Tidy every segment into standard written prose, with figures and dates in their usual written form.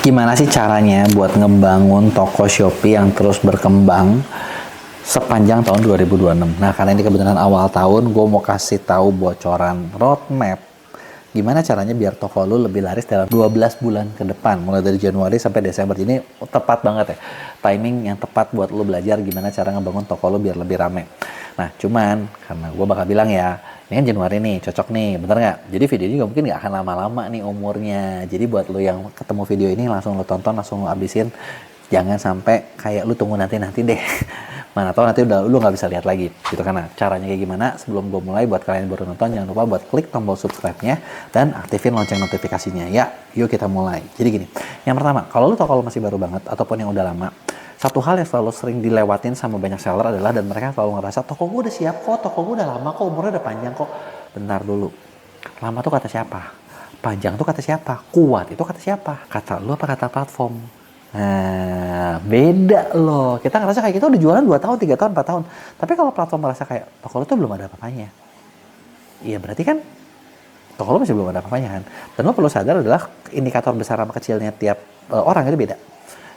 Gimana sih caranya buat ngebangun toko Shopee yang terus berkembang sepanjang tahun 2026? Nah, karena ini kebetulan awal tahun, gue mau kasih tahu bocoran roadmap. Gimana caranya biar toko lu lebih laris dalam 12 bulan ke depan, mulai dari Januari sampai Desember. Ini tepat banget ya, timing yang tepat buat lu belajar gimana cara ngebangun toko lu biar lebih rame. Nah, cuman karena gue bakal bilang ya, ini kan Januari nih, cocok nih, bener nggak? Jadi video ini mungkin nggak akan lama-lama nih umurnya. Jadi buat lu yang ketemu video ini langsung lu tonton, langsung lu abisin. Jangan sampai kayak lu tunggu nanti deh. Mana tahu nanti udah lu nggak bisa lihat lagi gitu kan. Nah, caranya kayak gimana? Sebelum gue mulai, buat kalian yang baru nonton, jangan lupa buat klik tombol subscribe-nya dan aktifin lonceng notifikasinya ya. Yuk kita mulai. Jadi gini, yang pertama, kalau lu toko lu masih baru banget ataupun yang udah lama, satu hal yang selalu sering dilewatin sama banyak seller adalah, dan mereka selalu ngerasa toko gue udah siap kok, toko gue udah lama kok, umurnya udah panjang kok. Bentar dulu, lama tuh kata siapa? Panjang tuh kata siapa? Kuat itu kata siapa? Kata lu apa kata platform? Nah, beda loh. Kita ngerasa kayak kita udah jualan 2 tahun, 3 tahun, 4 tahun. Tapi kalau platform merasa kayak toko lu tuh belum ada apa-apanya, iya berarti kan toko lu masih belum ada apa-apanya kan. Dan lo perlu sadar adalah indikator besar sama kecilnya tiap orang itu beda.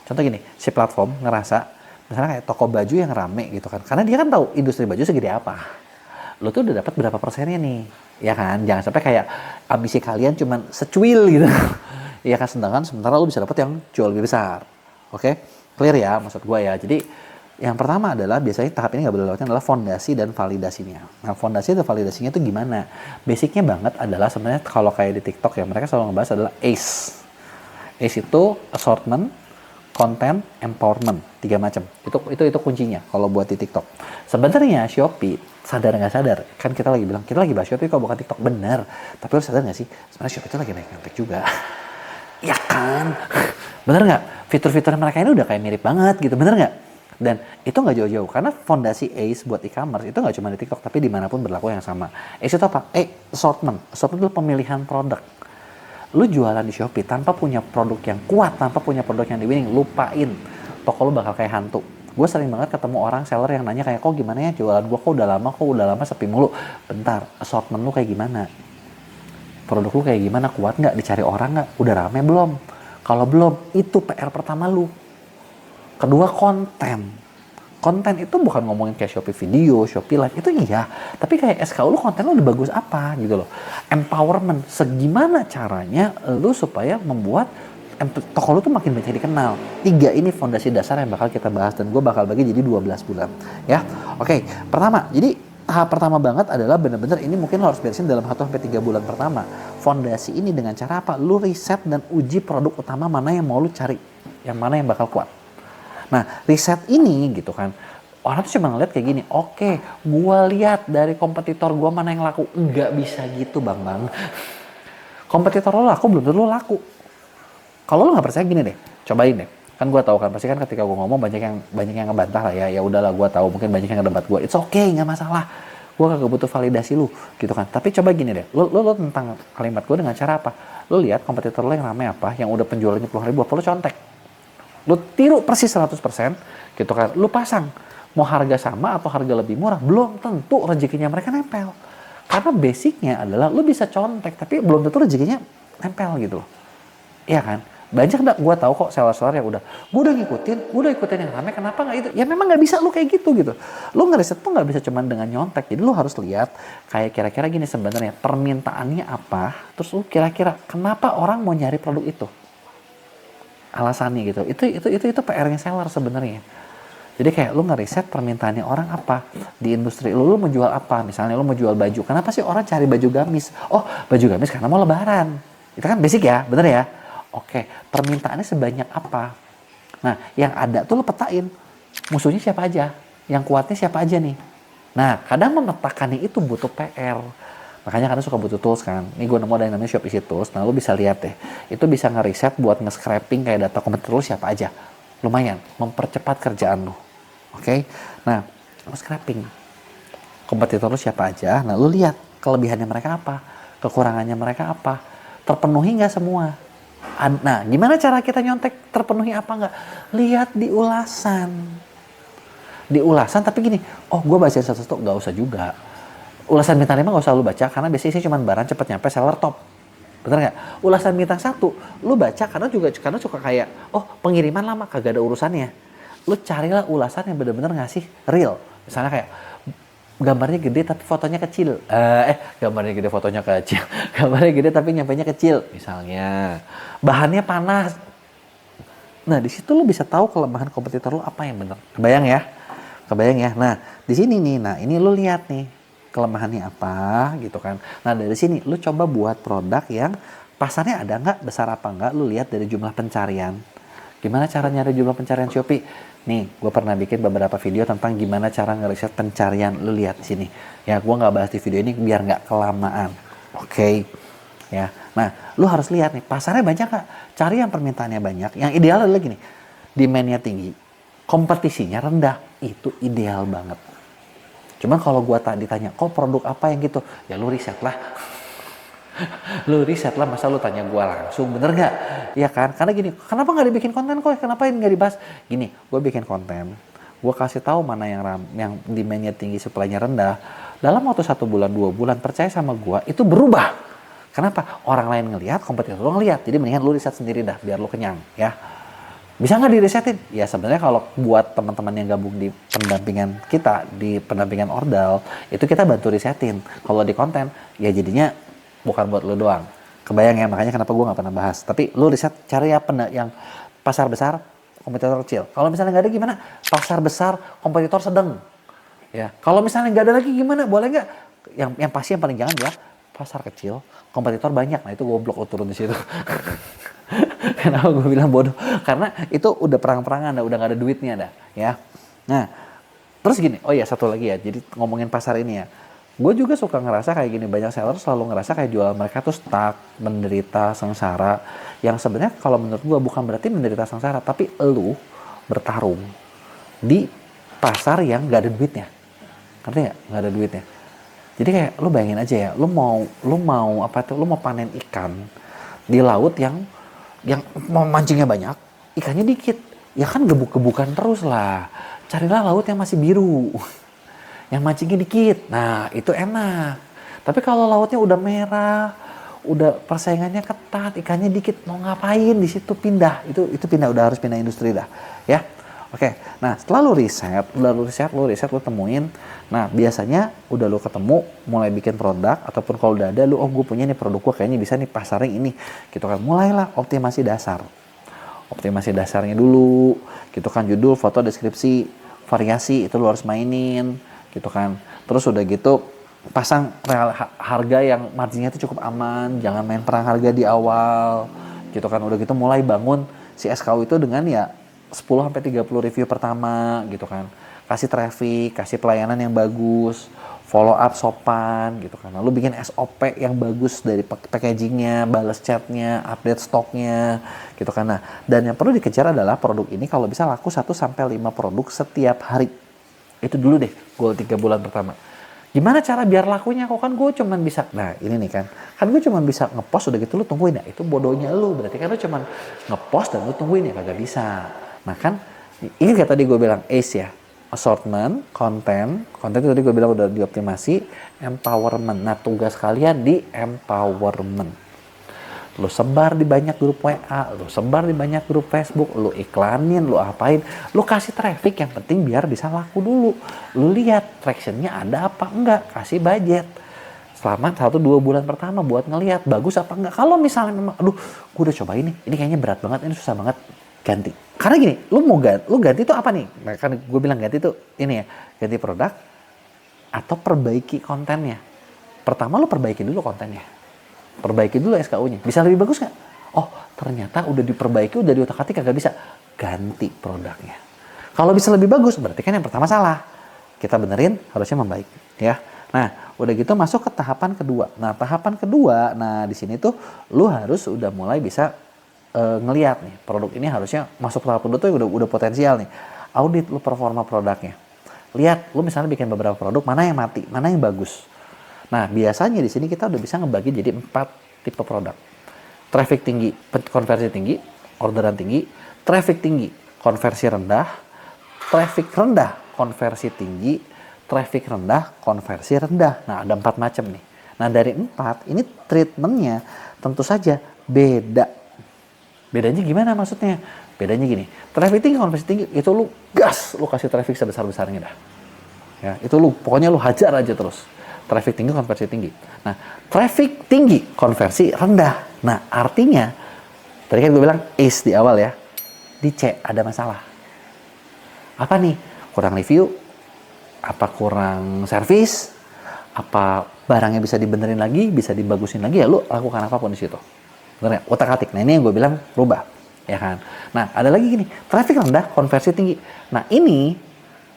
Contoh gini, si platform ngerasa misalnya kayak toko baju yang rame gitu kan, karena dia kan tahu industri baju segede apa. Lo tuh udah dapat berapa persennya nih, ya kan? Jangan sampai kayak ambisi kalian cuman secuil gitu. Ya kan, sedangkan sementara lo bisa dapat yang jauh lebih besar. Oke? Clear ya maksud gue ya. Jadi yang pertama adalah biasanya tahap ini nggak boleh lewatnya adalah fondasi dan validasinya. Nah, fondasi dan validasinya itu gimana? Basicnya banget adalah sebenarnya kalau kayak di TikTok ya, mereka selalu ngebahas adalah ACE. ACE itu assortment, content, empowerment, 3 macam. Itu kuncinya kalau buat di TikTok. Sebenarnya Shopee, sadar nggak sadar, kan kita lagi bilang kita lagi bahas Shopee kok bukan TikTok, bener. Tapi lo sadar nggak sih, sebenarnya Shopee itu lagi naik juga. Ya kan, bener nggak? Fitur-fitur mereka ini udah kayak mirip banget gitu, bener nggak? Dan itu nggak jauh-jauh, karena fondasi ACE buat e-commerce itu nggak cuma di TikTok, tapi dimanapun berlaku yang sama. ACE itu apa? Assortment. Assortment itu pemilihan produk. Lu jualan di Shopee tanpa punya produk yang kuat, tanpa punya produk yang di-winning, lupain. Toko lu bakal kayak hantu. Gue sering banget ketemu orang seller yang nanya kayak, kok gimana ya jualan gue, kok udah lama sepi mulu. Bentar, assortment lu kayak gimana? Produk lu kayak gimana, kuat nggak, dicari orang nggak, udah rame belum? Kalau belum, itu PR pertama lu. Kedua, konten itu bukan ngomongin kayak Shopee video, Shopee live, itu iya, tapi kayak SKU lu konten lu udah bagus apa gitu loh. Empowerment, segimana caranya lu supaya membuat toko lu tuh makin banyak dikenal. 3 ini fondasi dasar yang bakal kita bahas, dan gue bakal bagi jadi 12 bulan ya. Oke, pertama, jadi tahap pertama banget adalah bener-bener ini mungkin lo harus beresin dalam 1-3 bulan pertama. Fondasi ini dengan cara apa? Lu riset dan uji produk utama mana yang mau lu cari, yang mana yang bakal kuat. Nah, riset ini gitu kan, orang tuh cuma ngeliat kayak gini, oke, gua lihat dari kompetitor gua mana yang laku. Nggak bisa gitu, Bang. Kompetitor lo laku, belum tentu lo laku. Kalau lo nggak percaya gini deh, cobain deh. Kan gue tahu kan, pasti kan ketika gue ngomong banyak yang ngebantah lah ya. Ya udahlah, gue tahu mungkin banyak yang ngedebat gue. It's okay, nggak masalah. Gue kagak butuh validasi lu, gitu kan. Tapi coba gini deh, lo tentang kalimat gue dengan cara apa? Lo lihat kompetitor lo yang rame apa, yang udah penjualannya puluhan ribu, apa lo contek? Lo tiru persis 100%, gitu kan. Lo pasang, mau harga sama atau harga lebih murah, belum tentu rezekinya mereka nempel. Karena basicnya adalah lo bisa contek, tapi belum tentu rezekinya nempel gitu loh. Iya kan? Banyak enggak, gue tahu kok seller-seller yang gue udah ikutin yang rame, kenapa nggak itu? Ya memang nggak bisa lu kayak gitu. Lu ngeriset tuh nggak bisa cuman dengan nyontek. Jadi lu harus lihat kayak kira-kira gini sebenarnya permintaannya apa, terus lu kira-kira kenapa orang mau nyari produk itu, alasannya gitu. Itu PR-nya seller sebenarnya. Jadi kayak lu ngeriset permintaannya orang apa di industri lu mau jual apa. Misalnya lu mau jual baju, kenapa sih orang cari baju gamis? Oh, baju gamis karena mau lebaran. Itu kan basic ya, bener ya? Oke, permintaannya sebanyak apa? Nah, yang ada tuh lo petain, musuhnya siapa aja, yang kuatnya siapa aja nih. Nah, kadang memetakannya itu butuh PR. Makanya kadang suka butuh tools kan. Ini gue nemu ada yang namanya Shopee Tools. Nah, lo bisa lihat deh. Itu bisa ngeriset buat nge-scraping kayak data kompetitor lo siapa aja. Lumayan, mempercepat kerjaan lo. Oke? Nah, lo scraping. Kompetitor lo siapa aja. Nah, lo lihat kelebihannya mereka apa, kekurangannya mereka apa, terpenuhi nggak semua. Nah, gimana cara kita nyontek terpenuhi apa enggak? Lihat di ulasan. Di ulasan, tapi gini, oh gue bacain satu-satu, nggak usah juga. Ulasan bintang 5 nggak usah lu baca, karena biasanya sih cuma barang cepet nyampe, seller top. Bener nggak? Ulasan bintang 1, lu baca karena suka kayak, oh pengiriman lama kagak ada urusannya. Lu carilah ulasan yang bener-bener ngasih real. Misalnya kayak gambarnya gede tapi fotonya kecil. Gambarnya gede fotonya kecil. Gambarnya gede tapi nyampainya kecil. Misalnya bahannya panas. Nah di situ lu bisa tahu kelemahan kompetitor lu apa yang bener. Kebayang ya? Kebayang ya? Nah di sini nih, nah ini lu lihat nih kelemahannya apa gitu kan. Nah dari sini lu coba buat produk yang pasarnya ada nggak, besar apa nggak, lu lihat dari jumlah pencarian. Gimana cara nyari jumlah pencarian Shopee? Nih, gue pernah bikin beberapa video tentang gimana cara ngeriset pencarian. Lu lihat di sini. Ya, gue nggak bahas di video ini biar nggak kelamaan. Oke. Ya, nah, lu harus lihat nih, pasarnya banyak nggak? Cari yang permintaannya banyak. Yang ideal adalah gini, demand-nya tinggi, kompetisinya rendah. Itu ideal banget. Cuman kalau gue tadi ditanya, kok produk apa yang gitu? Ya lu riset lah. Lu riset lah, masa lu tanya gue langsung, bener nggak? Ya kan, karena gini, kenapa nggak dibikin konten kok? Kenapa nggak dibahas? Gini, gue bikin konten, gue kasih tahu mana yang demand-nya tinggi, supply-nya rendah. Dalam waktu 1 bulan, 2 bulan, percaya sama gue, itu berubah. Kenapa? Orang lain ngelihat, kompetitor lu ngelihat. Jadi mendingan lu riset sendiri dah, biar lu kenyang, ya. Bisa nggak dirisetin? Ya sebenarnya kalau buat teman-teman yang gabung di pendampingan kita, di pendampingan Ordal, itu kita bantu risetin. Kalau di konten, ya jadinya bukan buat lu doang. Kebayang ya, makanya kenapa gue gak pernah bahas. Tapi lu riset, cari ya yang pasar besar, kompetitor kecil. Kalau misalnya nggak ada gimana? Pasar besar, kompetitor sedang. Ya, kalau misalnya nggak ada lagi gimana? Boleh nggak? Yang pasti yang paling jangan ya pasar kecil, kompetitor banyak. Nah itu goblok lu turun di situ. Kenapa gue bilang bodoh? Karena itu udah perang-perangan, udah nggak ada duitnya dah. Ya. Nah, terus gini. Oh iya satu lagi ya. Jadi ngomongin pasar ini ya. Gue juga suka ngerasa kayak gini, banyak seller selalu ngerasa kayak jual mereka tuh stuck, menderita, sengsara. Yang sebenarnya kalau menurut gue bukan berarti menderita sengsara, tapi lu bertarung di pasar yang gak ada duitnya. Ngerti gak? Gak ada duitnya. Jadi kayak lu bayangin aja ya, lu mau panen ikan di laut yang mau mancingnya banyak, ikannya dikit. Ya kan gebuk-gebukan terus lah. Carilah laut yang masih biru. Yang mancingnya dikit, nah itu enak. Tapi kalau lautnya udah merah, udah persaingannya ketat, ikannya dikit, mau ngapain di situ pindah? Itu pindah, udah harus pindah industri dah, ya. Oke, nah setelah lu riset, lu temuin. Nah biasanya udah lu ketemu, mulai bikin produk ataupun kalau udah ada lu, oh gue punya nih produk gue kayaknya bisa nih pasarnya ini, gitu kan. Mulailah optimasi dasar. Optimasi dasarnya dulu, gitu kan, judul, foto, deskripsi, variasi itu lu harus mainin. Gitu kan. Terus udah gitu pasang harga yang marginnya itu cukup aman, jangan main perang harga di awal. Gitu kan. Udah gitu mulai bangun si SKU itu dengan ya 10 sampai 30 review pertama gitu kan. Kasih traffic, kasih pelayanan yang bagus, follow up sopan gitu kan. Lalu bikin SOP yang bagus dari packagingnya, balas chatnya, update stoknya gitu kan. Nah, dan yang perlu dikejar adalah produk ini kalau bisa laku 1 sampai 5 produk setiap hari. Itu dulu deh, goal 3 bulan pertama. Gimana cara biar lakunya? Kok kan gue cuman bisa, nah ini nih kan gue cuman bisa ngepost udah gitu lu tungguin ya. Itu bodohnya lu, berarti kan lu cuman ngepost dan lu tungguin ya, kagak bisa. Nah kan, ini kayak tadi gue bilang ACE ya, assortment, konten itu tadi gue bilang udah dioptimasi, empowerment. Nah tugas kalian di empowerment. Lu sebar di banyak grup WA, lu sebar di banyak grup Facebook, lu iklanin, lu apain, lu kasih traffic, yang penting biar bisa laku dulu. Lu lihat tractionnya ada apa enggak, kasih budget. Selama 1-2 bulan pertama buat ngelihat bagus apa enggak. Kalau misalnya memang, aduh, gue udah coba ini kayaknya berat banget, ini susah banget, ganti. Karena gini, lu ganti itu apa nih? Nah, kan gue bilang ganti itu ini ya, ganti produk atau perbaiki kontennya. Pertama lu perbaiki dulu kontennya. Perbaiki dulu SKU-nya. Bisa lebih bagus nggak? Oh, ternyata udah diperbaiki, udah diotak-atik kagak bisa. Ganti produknya. Kalau bisa lebih bagus, berarti kan yang pertama salah. Kita benerin, harusnya membaik. Ya. Nah, udah gitu masuk ke tahapan kedua. Nah, tahapan kedua, nah di sini tuh lu harus udah mulai bisa ngelihat nih, produk ini harusnya masuk tahap kedua tuh udah potensial nih. Audit lu performa produknya. Lihat, lu misalnya bikin beberapa produk, mana yang mati, mana yang bagus. Nah, biasanya di sini kita udah bisa ngebagi jadi 4 tipe produk. Traffic tinggi, konversi tinggi, orderan tinggi, traffic tinggi, konversi rendah, traffic rendah, konversi tinggi, traffic rendah, konversi rendah. Nah, ada 4 macam nih. Nah dari 4, ini treatmentnya tentu saja beda. Bedanya gimana maksudnya? Bedanya gini, traffic tinggi, konversi tinggi, itu lu gas, lu kasih traffic sebesar-besarnya dah. Ya, itu lu, pokoknya lu hajar aja terus. Traffic tinggi, konversi tinggi. Nah, traffic tinggi, konversi rendah. Nah, artinya, tadi kan gue bilang is di awal ya, di C ada masalah. Apa nih? Kurang review? Apa kurang servis? Apa barangnya bisa dibenerin lagi, bisa dibagusin lagi, ya lu lakukan apapun di situ. Bener ya? Utak-atik. Nah, ini yang gue bilang rubah. Ya kan? Nah, ada lagi gini, traffic rendah, konversi tinggi. Nah, ini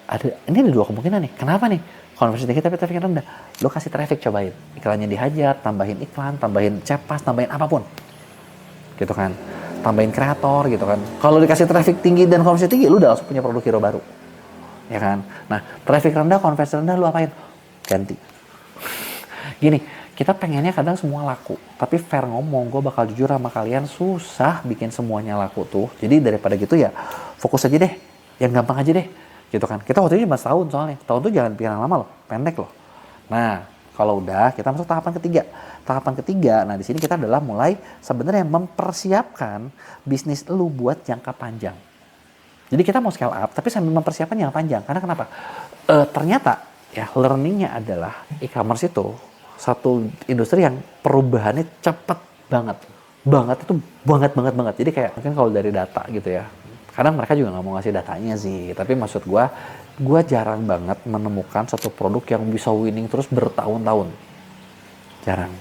ada dua kemungkinan nih. Kenapa nih? Konversi tinggi tapi traffic rendah. Lo kasih traffic, cobain. Iklannya dihajar, tambahin iklan, tambahin cepas, tambahin apapun. Gitu kan. Tambahin kreator gitu kan. Kalau dikasih traffic tinggi dan konversi tinggi, lu udah langsung punya produk hero baru. Ya kan? Nah, traffic rendah, konversi rendah, lu apain? Ganti. Gini, kita pengennya kadang semua laku. Tapi fair ngomong, gue bakal jujur sama kalian, susah bikin semuanya laku tuh. Jadi daripada gitu ya, fokus aja deh. Yang gampang aja deh. Gitu kan. Kita waktu ini cuma setahun soalnya. Tahun tuh jangan pikir yang lama loh, pendek loh. Nah, kalau udah, kita masuk tahapan ketiga. Tahapan ketiga, nah di sini kita adalah mulai sebenarnya mempersiapkan bisnis lu buat jangka panjang. Jadi kita mau scale up, tapi sambil mempersiapkan yang panjang. Karena kenapa? Ternyata ya learningnya adalah e-commerce itu satu industri yang perubahannya cepet banget. Banget itu banget. Jadi kayak mungkin kalau dari data gitu ya. Kadang mereka juga nggak mau ngasih datanya sih. Tapi maksud gue jarang banget menemukan satu produk yang bisa winning terus bertahun-tahun. Jarang.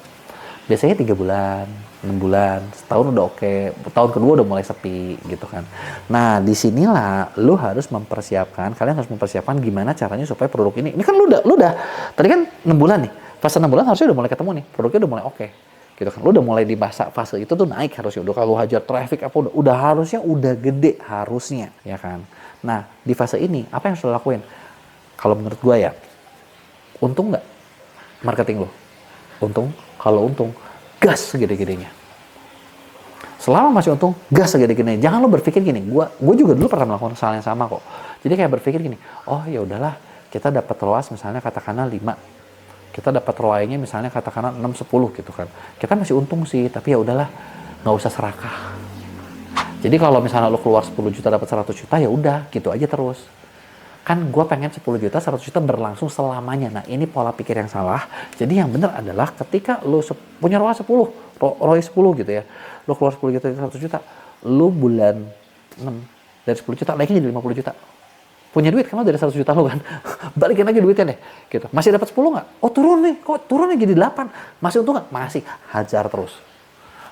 Biasanya 3 bulan, 6 bulan, setahun udah oke, tahun kedua udah mulai sepi gitu kan. Nah disinilah lu harus mempersiapkan, kalian harus mempersiapkan gimana caranya supaya produk ini kan lu udah, tadi kan 6 bulan nih, fase 6 bulan harusnya udah mulai ketemu nih, produknya udah mulai oke. Gitu kan, lu udah mulai di fase itu tuh naik harusnya, udah kalau hajar traffic apa udah harusnya udah gede harusnya, ya kan. Nah di fase ini apa yang harus lo lakuin? Kalau menurut gua ya, untung nggak marketing lo? Untung, kalau untung, gas segede-gedenya. Selama masih untung, gas segede-gedenya. Jangan lo berpikir gini, gue juga dulu pernah melakukan hal yang sama kok. Jadi kayak berpikir gini, oh ya udahlah, kita dapat ROAS misalnya katakanlah 5. Kita dapat ROI-nya misalnya katakanlah 6, 10 gitu kan. Kita masih untung sih, tapi ya udahlah, nggak usah serakah. Jadi kalau misalnya lo keluar 10 juta dapat 100 juta, ya udah, gitu aja terus. Kan gue pengen 10 juta, 100 juta berlangsung selamanya. Nah ini pola pikir yang salah. Jadi yang benar adalah ketika lo punya ROI 10, ROI 10 gitu ya. Lo keluar 10 juta, 100 juta. Lo bulan 6 dari 10 juta, naiknya jadi 50 juta. Punya duit kan lo dari 100 juta lo kan. Balikin lagi duitnya deh. Gitu. Masih dapat 10 nggak? Oh turun nih, kok turunnya jadi 8. Masih untung nggak? Masih. Hajar terus.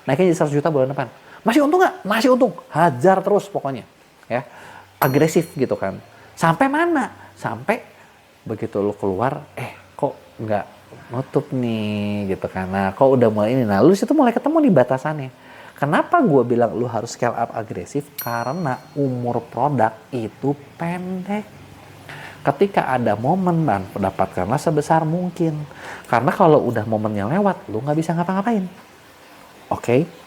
Naiknya jadi 100 juta bulan depan. Masih untung nggak? Masih untung. Hajar terus pokoknya. Ya. Agresif gitu kan. Sampai mana? Sampai begitu lo keluar, kok nggak nutup nih gitu kan. Nah, kok udah mulai ini. Nah, lu situ mulai ketemu nih batasannya. Kenapa gue bilang lu harus scale up agresif? Karena umur produk itu pendek. Ketika ada momen, dan dapatkanlah sebesar mungkin. Karena kalau udah momennya lewat, lu nggak bisa ngapa-ngapain. Oke?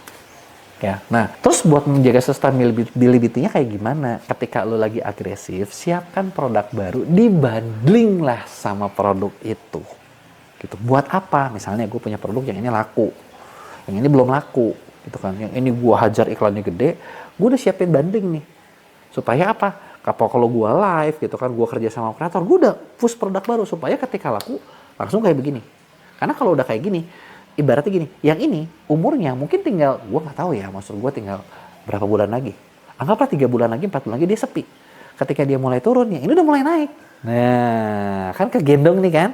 Ya, nah terus buat menjaga sustainability-nya kayak gimana? Ketika lo lagi agresif, siapkan produk baru, dibanding lah sama produk itu. Gitu. Buat apa? Misalnya gue punya produk yang ini laku, yang ini belum laku, gitu kan? Yang ini gue hajar iklannya gede, gue udah siapin banding nih. Supaya apa? Kalau gue live, gitu kan, gue kerja sama kreator, gue udah push produk baru supaya ketika laku langsung kayak begini. Karena kalau udah kayak gini, ibaratnya gini, yang ini umurnya mungkin tinggal, gue nggak tahu ya, maksud gue tinggal berapa bulan lagi. Anggaplah 3 bulan lagi, 4 bulan lagi dia sepi. Ketika dia mulai turun, ya ini udah mulai naik. Nah, kan kegendong nih kan.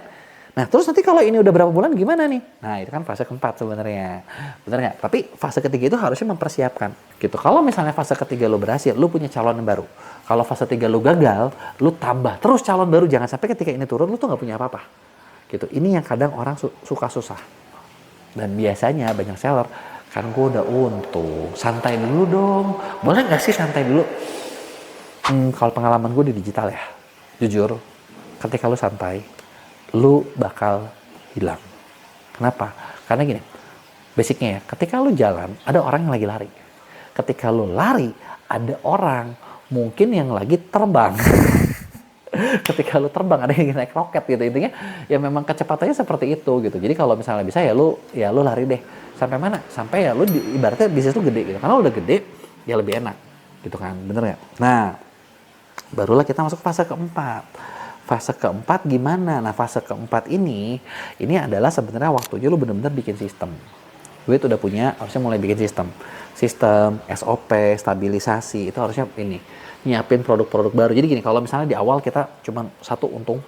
Nah, terus nanti kalau ini udah berapa bulan gimana nih? Nah, itu kan fase keempat sebenarnya. Bener nggak? Tapi fase ketiga itu harusnya mempersiapkan. Gitu. Kalau misalnya fase ketiga lo berhasil, lo punya calon yang baru. Kalau fase 3 lo gagal, lo tambah terus calon baru. Jangan sampai ketika ini turun, lo tuh nggak punya apa-apa. Gitu. Ini yang kadang orang suka susah. Dan biasanya banyak seller, kan gue udah untung, santai dulu dong. Boleh gak sih santai dulu? Kalau pengalaman gue di digital ya, jujur, ketika lu santai, lu bakal hilang. Kenapa? Karena gini, basicnya ya, ketika lu jalan, ada orang yang lagi lari. Ketika lu lari, ada orang mungkin yang lagi terbang. ketika lu terbang, ada yang naik roket gitu. Intinya ya memang kecepatannya seperti itu gitu. Jadi kalau misalnya bisa ya lu lari deh. Sampai mana? Sampai ya lu ibaratnya bisnis lu gede gitu. Karena udah gede ya lebih enak gitu kan. Bener nggak? Nah, barulah kita masuk fase keempat. Fase keempat gimana? Nah, fase keempat ini adalah sebenarnya waktunya lu bener-bener bikin sistem. Gue tuh udah punya, harusnya mulai bikin sistem. Sistem, SOP, stabilisasi, itu harusnya nyiapin produk-produk baru. Jadi gini, kalau misalnya di awal kita cuma satu untung,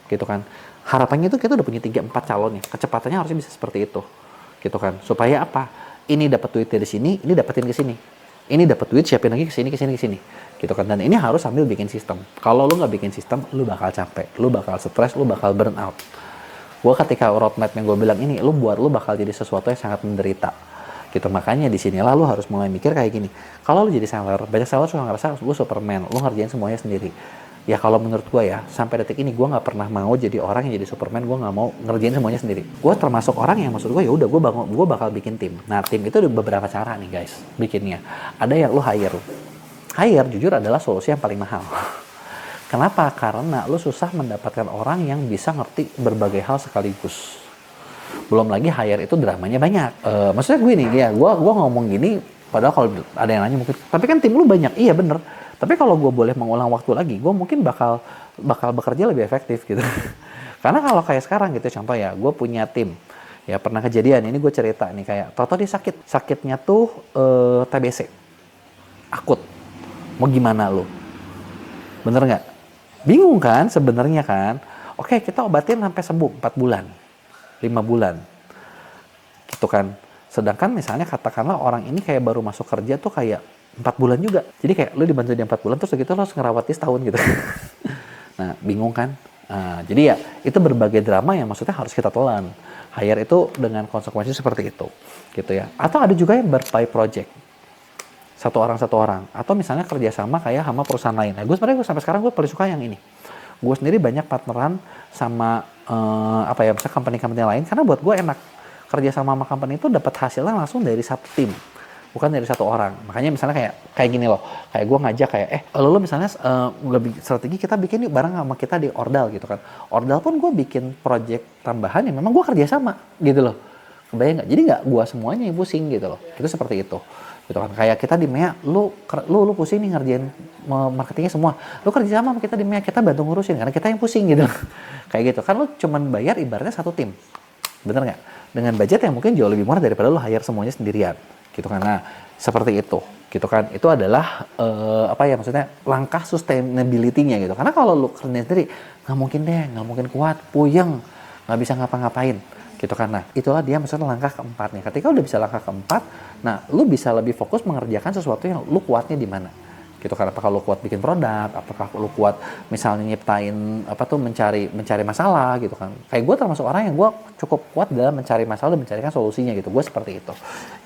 gitu kan. Harapannya itu kita udah punya 3-4 calon nih. Kecepatannya harusnya bisa seperti itu. Gitu kan. Supaya apa? Ini dapat duit dari sini, ini dapetin ke sini. Ini dapat duit, siapin lagi ke sini, ke sini, ke sini. Gitu kan. Dan ini harus sambil bikin sistem. Kalau lu nggak bikin sistem, lu bakal capek, lu bakal stres, lu bakal burn out. Gue ketika roadmap yang gue bilang ini, lu bakal jadi sesuatu yang sangat menderita. Gitu, makanya disinilah lu harus mulai mikir kayak gini. Kalau lu jadi seller, banyak seller suka ngerasa lu Superman, lu ngerjain semuanya sendiri. Ya kalau menurut gue ya, sampai detik ini gue nggak pernah mau jadi orang yang jadi Superman, gue nggak mau ngerjain semuanya sendiri. Gue termasuk orang yang maksud gue ya udah gue bakal bikin tim. Nah, tim itu ada beberapa cara nih guys bikinnya. Ada yang lu hire. Hire jujur adalah solusi yang paling mahal. Kenapa? Karena lu susah mendapatkan orang yang bisa ngerti berbagai hal sekaligus. Belum lagi hire itu dramanya banyak. Maksudnya gue nih, ya gue ngomong gini, padahal kalau ada yang nanya mungkin, tapi kan tim lu banyak, iya bener. Tapi kalau gue boleh mengulang waktu lagi, gue mungkin bakal bekerja lebih efektif gitu. Karena kalau kayak sekarang gitu, contoh ya, gue punya tim. Ya pernah kejadian, ini gue cerita nih kayak, tau-tau dia sakit. Sakitnya tuh TBC. Akut. Mau gimana lu? Bener nggak? Bingung kan sebenarnya kan? Oke, kita obatin sampai sembuh 4 bulan. 5 bulan. Gitu kan. Sedangkan misalnya katakanlah orang ini kayak baru masuk kerja tuh kayak 4 bulan juga. Jadi kayak lu dibantu dia 4 bulan terus gitu lo harus ngerawat dia setahun gitu. Nah, bingung kan? Nah, jadi ya itu berbagai drama yang maksudnya harus kita telan. Hire itu dengan konsekuensi seperti itu. Gitu ya. Atau ada juga yang by project. Satu orang. Atau misalnya kerjasama kayak sama perusahaan lain. Nah, gue sebenarnya sampai sekarang gue paling suka yang ini. Gue sendiri banyak partneran sama misalnya company-company lain karena buat gue enak kerja sama company itu dapat hasilnya langsung dari satu tim, bukan dari satu orang. Makanya misalnya kayak gini loh, kayak gue ngajak kayak lo misalnya strategi kita bikin yuk bareng sama kita di Ordal gitu kan. Ordal pun gue bikin project tambahan yang memang gue kerja sama gitu loh. Kebayang nggak? Jadi nggak gue semuanya yang pusing gitu loh. Itu seperti itu. Gitu kan. Kayak kita di MEA, lu pusing nih ngerjain marketingnya semua. Lu kerja sama kita di MEA, kita bantu ngurusin karena kita yang pusing gitu. Kayak gitu. Kan lu cuman bayar ibaratnya satu tim. Bener nggak? Dengan budget yang mungkin jauh lebih murah daripada lu hire semuanya sendirian. Gitu kan. Nah, seperti itu. Gitu kan. Itu adalah maksudnya langkah sustainability-nya gitu. Karena kalau lu kerjain sendiri, nggak mungkin kuat, puyeng, nggak bisa ngapa-ngapain. Gitu kan. Nah, itulah dia maksudnya langkah keempatnya. Ketika udah bisa langkah keempat, nah lu bisa lebih fokus mengerjakan sesuatu yang lu kuatnya di mana. Gitu kan. Apakah lu kuat bikin produk, apakah lu kuat misalnya nyiptain mencari masalah gitu kan. Kayak gue termasuk orang yang gue cukup kuat dalam mencari masalah dan mencarikan solusinya gitu. Gue seperti itu.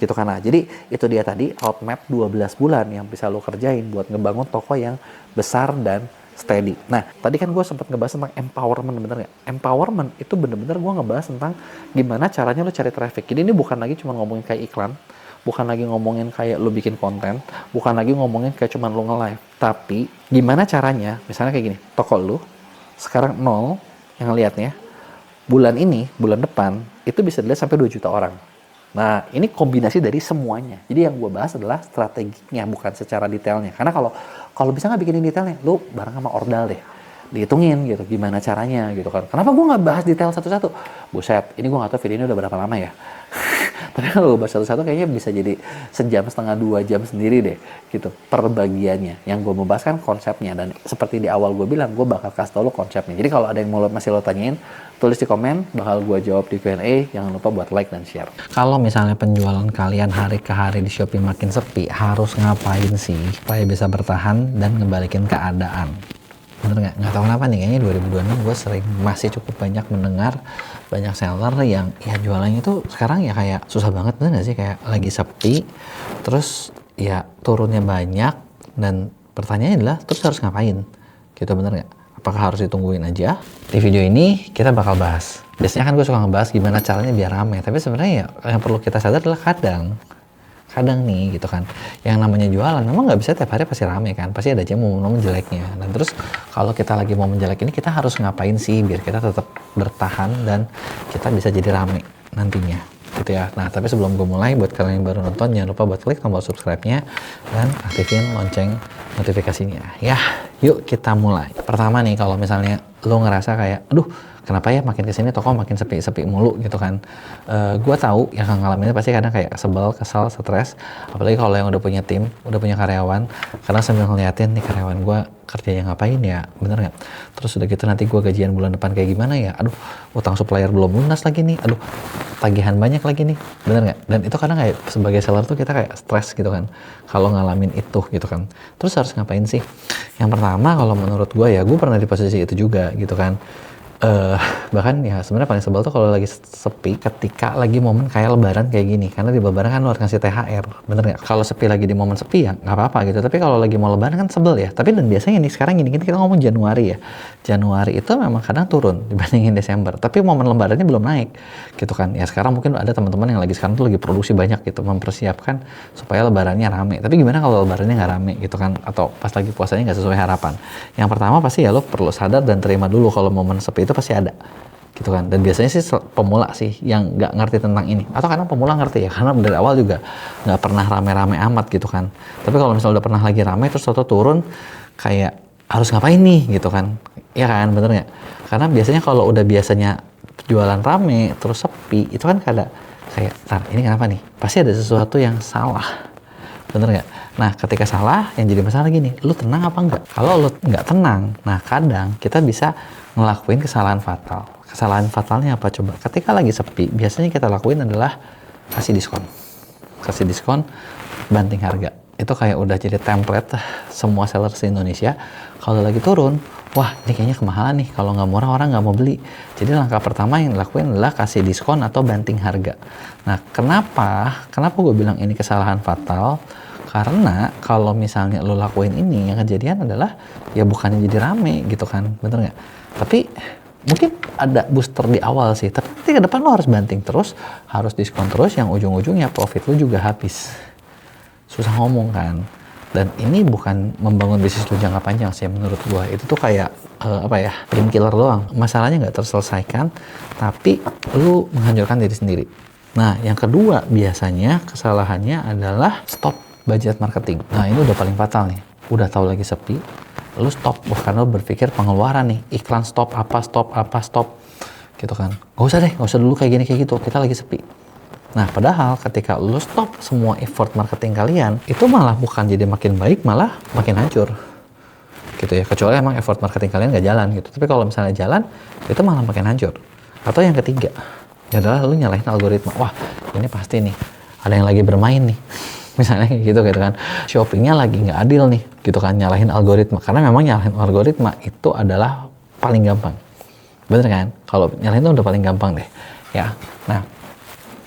Gitu kan. Nah, jadi itu dia tadi roadmap 12 bulan yang bisa lu kerjain buat ngebangun toko yang besar dan steady. Nah, tadi kan gue sempat ngebahas tentang empowerment, bener nggak? Empowerment itu bener-bener gue ngebahas tentang gimana caranya lo cari traffic. Jadi ini bukan lagi cuma ngomongin kayak iklan, bukan lagi ngomongin kayak lo bikin konten, bukan lagi ngomongin kayak cuma lo nge-live, tapi gimana caranya, misalnya kayak gini, toko lo sekarang 0 yang liatnya, bulan depan itu bisa dilihat sampai 2 juta orang. Nah, ini kombinasi dari semuanya. Jadi yang gue bahas adalah strateginya, bukan secara detailnya. Karena kalau bisa nggak bikinin detailnya, lu bareng sama Ordal deh. Dihitungin gitu, gimana caranya gitu kan. Kenapa gue nggak bahas detail satu-satu? Buset, ini gue nggak tahu video ini udah berapa lama ya. Tapi kalau gue bahas satu-satu kayaknya bisa jadi 1,5 2 jam sendiri deh gitu per bagiannya. Yang gue mau bahas kan konsepnya, dan seperti di awal gue bilang, gue bakal kasih tau lo konsepnya. Jadi kalau ada yang masih lo tanyain, tulis di komen, bakal gue jawab di Q&A. Jangan lupa buat like dan share. Kalau misalnya penjualan kalian hari ke hari di Shopee makin sepi, harus ngapain sih supaya bisa bertahan dan ngebalikin keadaan? Bener nggak? Nggak tahu kenapa nih, kayaknya 2026 gue masih cukup banyak mendengar banyak seller yang ya jualannya tuh sekarang ya kayak susah banget, bener nggak sih? Kayak lagi sepi, terus ya turunnya banyak, dan pertanyaannya adalah terus harus ngapain? Gitu, bener nggak? Apakah harus ditungguin aja? Di video ini kita bakal bahas. Biasanya kan gue suka ngebahas gimana caranya biar rame, tapi sebenarnya ya yang perlu kita sadar adalah kadang nih gitu kan, yang namanya jualan memang nggak bisa tiap hari pasti rame kan, pasti ada aja momen-momen jeleknya. Dan terus kalau kita lagi momen jelek ini, kita harus ngapain sih biar kita tetap bertahan dan kita bisa jadi rame nantinya gitu ya. Nah tapi sebelum gue mulai, buat kalian yang baru nonton, jangan lupa buat klik tombol subscribe-nya dan aktifin lonceng notifikasinya ya. Yuk kita mulai. Pertama nih, kalau misalnya lo ngerasa kayak aduh kenapa ya makin kesini toko makin sepi mulu gitu kan. Gue tahu yang ngalamin ini pasti kadang kayak sebel, kesal, stres. Apalagi kalau yang udah punya tim, udah punya karyawan. Karena sambil ngeliatin nih karyawan gue kerjanya ngapain ya, bener nggak? Terus udah gitu nanti gue gajian bulan depan kayak gimana ya? Aduh, utang supplier belum lunas lagi nih. Aduh, tagihan banyak lagi nih, bener nggak? Dan itu kadang kayak sebagai seller tuh kita kayak stres gitu kan. Kalau ngalamin itu gitu kan. Terus harus ngapain sih? Yang pertama kalau menurut gue ya, gue pernah di posisi itu juga gitu kan. Bahkan ya sebenarnya paling sebel tuh kalau lagi sepi ketika lagi momen kayak lebaran kayak gini, karena di lebaran kan lu harus ngasih THR, bener nggak? Kalau sepi lagi di momen sepi ya nggak apa-apa gitu, tapi kalau lagi mau lebaran kan sebel ya. Tapi dan biasanya nih sekarang gini kita ngomong Januari ya, Januari itu memang kadang turun dibandingin Desember, tapi momen lebarannya belum naik gitu kan. Ya sekarang mungkin ada teman-teman yang lagi sekarang tuh lagi produksi banyak gitu, mempersiapkan supaya lebarannya rame. Tapi gimana kalau lebarannya nggak rame gitu kan, atau pas lagi puasanya nggak sesuai harapan? Yang pertama pasti ya lo perlu sadar dan terima dulu kalau momen sepi itu pasti ada gitu kan. Dan biasanya sih pemula sih yang nggak ngerti tentang ini, atau karena pemula ngerti ya, karena dari awal juga nggak pernah rame-rame amat gitu kan. Tapi kalau misalnya udah pernah lagi rame terus atau turun, kayak harus ngapain nih gitu kan, ya kan, bener nggak? Karena biasanya kalau udah biasanya jualan rame terus sepi, itu kan kayak ini kenapa nih, pasti ada sesuatu yang salah, bener nggak? Nah ketika salah, yang jadi masalah gini, lu tenang apa enggak? Kalau lu nggak tenang, nah kadang kita bisa ngelakuin kesalahan fatal. Kesalahan fatalnya apa coba? Ketika lagi sepi, biasanya kita lakuin adalah kasih diskon. Kasih diskon, banting harga. Itu kayak udah jadi template semua seller se-Indonesia. Kalau lagi turun, wah ini kayaknya kemahalan nih, kalau nggak murah orang nggak mau beli. Jadi langkah pertama yang dilakuin adalah kasih diskon atau banting harga. Nah kenapa gue bilang ini kesalahan fatal? Karena kalau misalnya lo lakuin ini, yang kejadian adalah ya bukannya jadi rame gitu kan, bener nggak? Tapi mungkin ada booster di awal sih, tapi nanti ke depan lo harus banting terus, harus diskon terus, yang ujung-ujungnya profit lo juga habis. Susah ngomong kan. Dan ini bukan membangun bisnis lo jangka panjang sih menurut gua. Itu tuh kayak painkiller doang. Masalahnya nggak terselesaikan, tapi lo menghancurkan diri sendiri. Nah, yang kedua biasanya kesalahannya adalah stop budget marketing. Nah, ini udah paling fatal nih. Udah tahu lagi sepi, lu stop, karena lu berpikir pengeluaran nih, iklan stop gitu kan. Gak usah dulu kayak gini kayak gitu, kita lagi sepi. Nah padahal ketika lu stop semua effort marketing kalian, itu malah bukan jadi makin baik, malah makin hancur gitu ya. Kecuali emang effort marketing kalian gak jalan gitu, tapi kalau misalnya jalan, itu malah makin hancur. Atau yang ketiga, ya adalah lu nyalahin algoritma. Wah ini pasti nih ada yang lagi bermain nih, misalnya gitu kan. Shoppingnya lagi nggak adil nih gitu kan, nyalahin algoritma. Karena memang nyalahin algoritma itu adalah paling gampang, bener kan? Kalau nyalahin itu udah paling gampang deh ya. Nah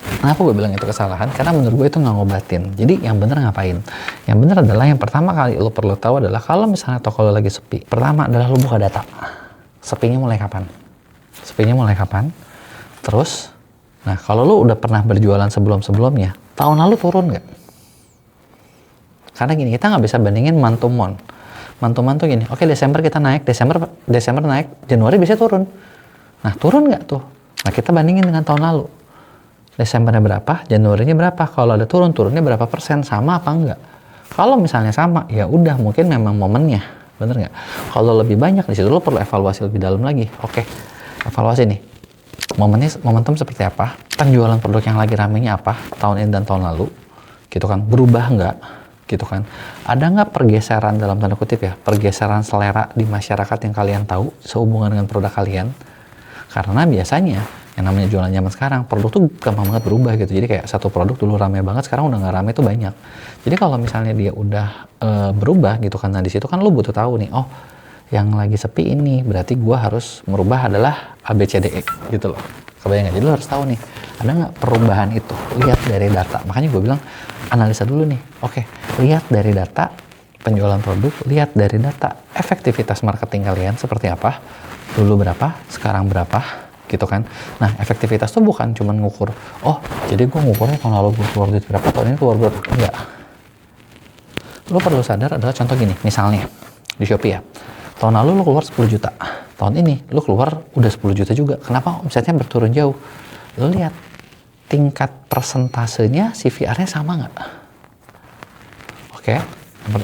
kenapa gue bilang itu kesalahan? Karena menurut gue itu nggak ngobatin. Jadi yang bener ngapain? Yang bener adalah yang pertama kali lo perlu tahu adalah kalau misalnya toko lo lagi sepi, pertama adalah lo buka data. Sepinya mulai kapan? Terus, nah kalau lo udah pernah berjualan sebelumnya, tahun lalu turun nggak? Karena gini, kita nggak bisa bandingin month to month. Month to month tuh gini, oke Desember kita naik, Desember naik, Januari biasanya turun. Nah turun nggak tuh? Nah kita bandingin dengan tahun lalu. Desembernya berapa, Januarinya berapa? Kalau ada turunnya berapa persen? Sama apa enggak? Kalau misalnya sama, ya udah mungkin memang momennya, bener nggak? Kalau lebih banyak di situ lo perlu evaluasi lebih dalam lagi. Oke, evaluasi nih. Momentum seperti apa? Penjualan produk yang lagi ramenya apa? Tahun ini dan tahun lalu, gitu kan? Berubah nggak? Gitu kan, ada nggak pergeseran dalam tanda kutip ya, pergeseran selera di masyarakat yang kalian tahu sehubungan dengan produk kalian? Karena biasanya yang namanya jualan zaman sekarang, produk tuh gampang banget berubah gitu. Jadi kayak satu produk dulu rame banget, sekarang udah nggak rame tuh banyak. Jadi kalau misalnya dia udah berubah gitu kan, nah di situ kan lu butuh tahu nih, oh yang lagi sepi ini berarti gua harus merubah adalah ABCDE gitu loh. Kebayang nggak? Jadi lu harus tahu nih, ada nggak perubahan itu? Lihat dari data. Makanya gue bilang analisa dulu nih. Oke, lihat dari data penjualan produk, lihat dari data efektivitas marketing kalian seperti apa. Dulu berapa, sekarang berapa, gitu kan. Nah, efektivitas tuh bukan cuma ngukur, oh jadi gue ngukurnya tahun lalu gue keluar duit berapa, tahun ini keluar berapa. Enggak. Lo perlu sadar adalah contoh gini, misalnya di Shopee ya, tahun lalu lo keluar 10 juta, tahun ini lo keluar udah 10 juta juga. Kenapa omsetnya berturun jauh? Lo lihat tingkat persentasenya CVR-nya sama nggak? Oke,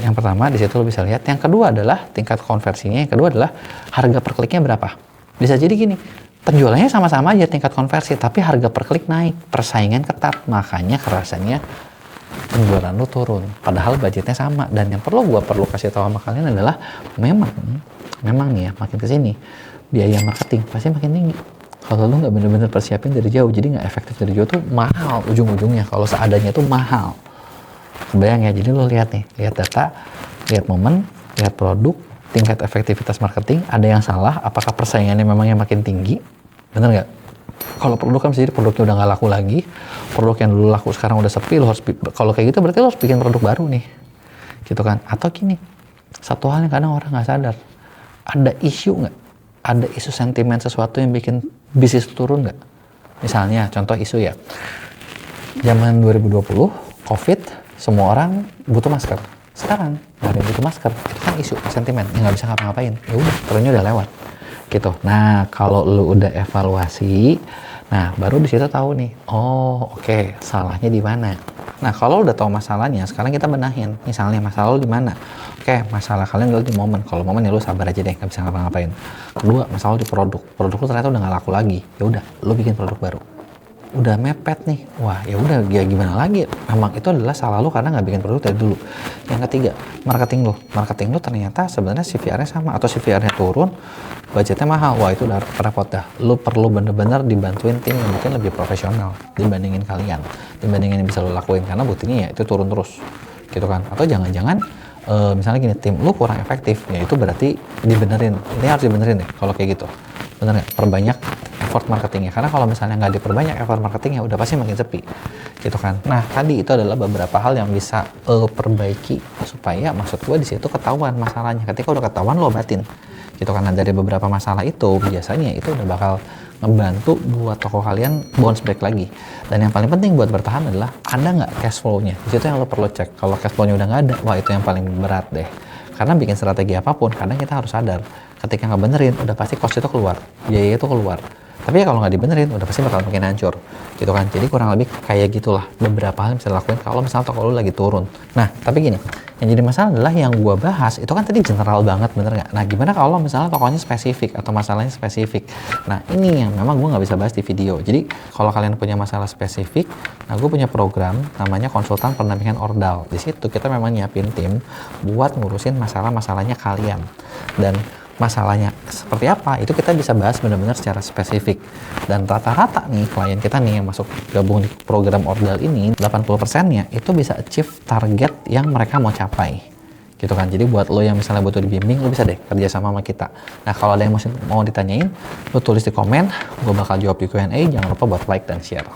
yang pertama di situ lo bisa lihat. Yang kedua adalah tingkat konversinya. Yang kedua adalah harga per kliknya berapa. Bisa jadi gini, penjualannya sama-sama aja tingkat konversi, tapi harga per klik naik, persaingan ketat, makanya kerasanya penjualan lu turun. Padahal budgetnya sama. Dan yang gua perlu kasih tahu sama kalian adalah memang nih ya, makin kesini biaya marketing pasti makin tinggi. Kalau lu nggak bener-bener persiapin dari jauh, jadi nggak efektif dari jauh tuh mahal ujung-ujungnya. Kalau seadanya tuh mahal. Kebayang ya, jadi lu lihat nih, lihat data, lihat momen, lihat produk, tingkat efektivitas marketing, ada yang salah, apakah persaingannya memang yang makin tinggi, bener nggak? Kalau produk kan bisa jadi produknya udah nggak laku lagi, produk yang dulu laku sekarang udah sepi, lo harus, kalau kayak gitu berarti lo harus bikin produk baru nih, gitu kan? Atau gini, satu hal yang kadang orang nggak sadar, ada isu nggak? Ada isu sentimen sesuatu yang bikin bisnis turun nggak? Misalnya, contoh isu ya, zaman 2020, COVID, semua orang butuh masker. Sekarang nggak ada yang butuh masker, itu kan isu sentimen yang nggak bisa ngapa-ngapain. Ya udah, trennya udah lewat, gitu. Nah, kalau lu udah evaluasi, nah baru di situ tahu nih, oh oke, salahnya di mana. Nah, kalau udah tahu masalahnya, sekarang kita benahin. Misalnya masalah lu di mana? Oke, masalah kalian dulu di momen. Kalau momen ya lu sabar aja deh, nggak bisa ngapa-ngapain. Kedua, masalah di produk. Produk lu ternyata udah nggak laku lagi. Ya udah, lu bikin produk baru. Udah mepet nih, wah ya udah ya gimana lagi, memang itu adalah salah lu karena nggak bikin produk dari dulu. Yang ketiga, marketing lu ternyata sebenarnya CVR-nya sama atau CVR-nya turun, budgetnya mahal, wah itu udah repot dah. Lu perlu bener-bener dibantuin tim yang mungkin lebih profesional dibandingin kalian, dibandingin yang bisa lu lakuin, karena buktinya ya itu turun terus, gitu kan. Atau jangan-jangan misalnya gini, tim lu kurang efektif, ya itu berarti dibenerin, ini harus dibenerin deh kalau kayak gitu. Bener nggak? Perbanyak effort marketingnya, karena kalau misalnya nggak diperbanyak effort marketingnya udah pasti makin sepi, gitu kan. Nah, tadi itu adalah beberapa hal yang bisa lo perbaiki supaya, maksud gue di situ ketahuan masalahnya. Ketika udah ketahuan lo obatin, gitu kan. Nah, dari beberapa masalah itu biasanya itu udah bakal ngebantu buat toko kalian bounce back lagi. Dan yang paling penting buat bertahan adalah ada nggak cash flow-nya. Di situ yang lo perlu cek. Kalau cash flow-nya udah nggak ada, wah itu yang paling berat deh. Karena bikin strategi apapun, kadang kita harus sadar ketika nggak benerin, udah pasti cost itu keluar, biaya itu keluar. Tapi ya kalau nggak dibenerin, udah pasti bakal makin hancur, gitu kan. Jadi kurang lebih kayak gitulah beberapa hal yang bisa dilakuin kalau misalnya toko lu lagi turun. Nah, tapi gini, yang jadi masalah adalah yang gua bahas itu kan tadi general banget, bener nggak? Nah, gimana kalau misalnya tokonya spesifik atau masalahnya spesifik? Nah, ini yang memang gua nggak bisa bahas di video. Jadi kalau kalian punya masalah spesifik, nah gue punya program namanya konsultan pendampingan ordal. Di situ kita memang nyiapin tim buat ngurusin masalah-masalahnya kalian. Dan masalahnya seperti apa, itu kita bisa bahas benar-benar secara spesifik. Dan rata-rata nih klien kita nih yang masuk gabung di program ordal ini, 80%-nya itu bisa achieve target yang mereka mau capai, gitu kan. Jadi buat lo yang misalnya butuh dibimbing, lo bisa deh kerja sama kita. Nah, kalau ada yang mau ditanyain, lo tulis di komen, gue bakal jawab di Q&A. Jangan lupa buat like dan share.